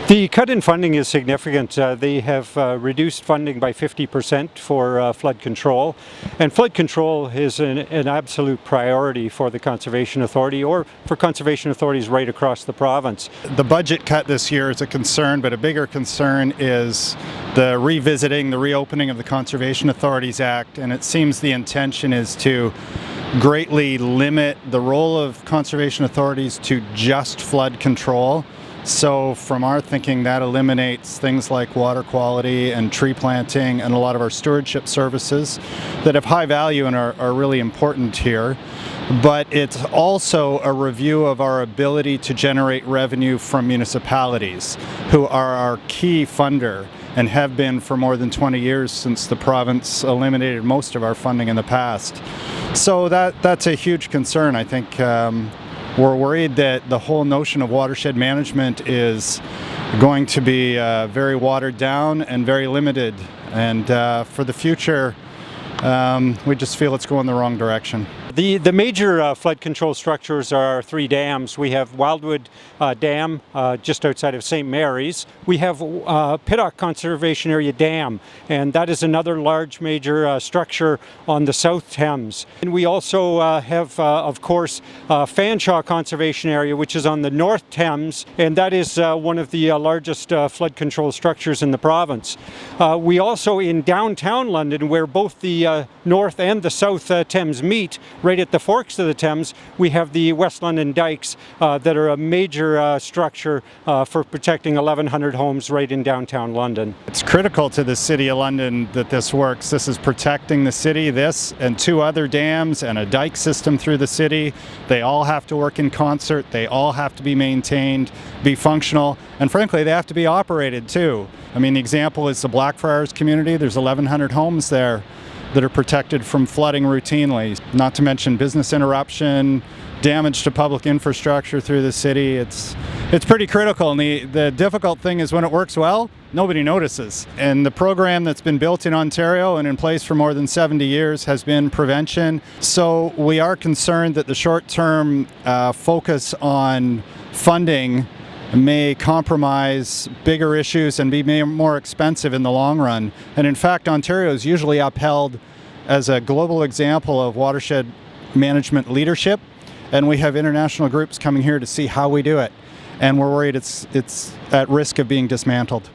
The cut in funding is significant. They have reduced funding by 50% for flood control, and flood control is an absolute priority for the Conservation Authority or for conservation authorities right across the province. The budget cut this year is a concern, but a bigger concern is the reopening of the Conservation Authorities Act, and it seems the intention is to greatly limit the role of conservation authorities to just flood control. So from our thinking, that eliminates things like water quality and tree planting and a lot of our stewardship services that have high value and are really important here. But it's also a review of our ability to generate revenue from municipalities, who are our key funder and have been for more than 20 years since the province eliminated most of our funding in the past. So that's a huge concern. I think we're worried that the whole notion of watershed management is going to be very watered down and very limited. And for the future, we just feel it's going the wrong direction. The major flood control structures are three dams. We have Wildwood Dam just outside of St. Mary's. We have Pittock Conservation Area Dam, and that is another large major structure on the South Thames. And we also have, of course, Fanshawe Conservation Area, which is on the North Thames, and that is one of the largest flood control structures in the province. We also, in downtown London, where both the North and the South Thames meet, right at the forks of the Thames, we have the West London Dykes that are a major structure for protecting 1,100 homes right in downtown London. It's critical to the City of London that this works. This is protecting the city, this and two other dams and a dike system through the city. They all have to work in concert. They all have to be maintained, be functional, and frankly, they have to be operated too. I mean, the example is the Blackfriars community. There's 1,100 homes there that are protected from flooding routinely, not to mention business interruption, damage to public infrastructure through the city. It's pretty critical, and the difficult thing is when it works well, nobody notices. And the program that's been built in Ontario and in place for more than 70 years has been prevention. So we are concerned that the short-term focus on funding may compromise bigger issues and be more expensive in the long run. And in fact, Ontario is usually upheld as a global example of watershed management leadership, and we have international groups coming here to see how we do it. And we're worried it's at risk of being dismantled.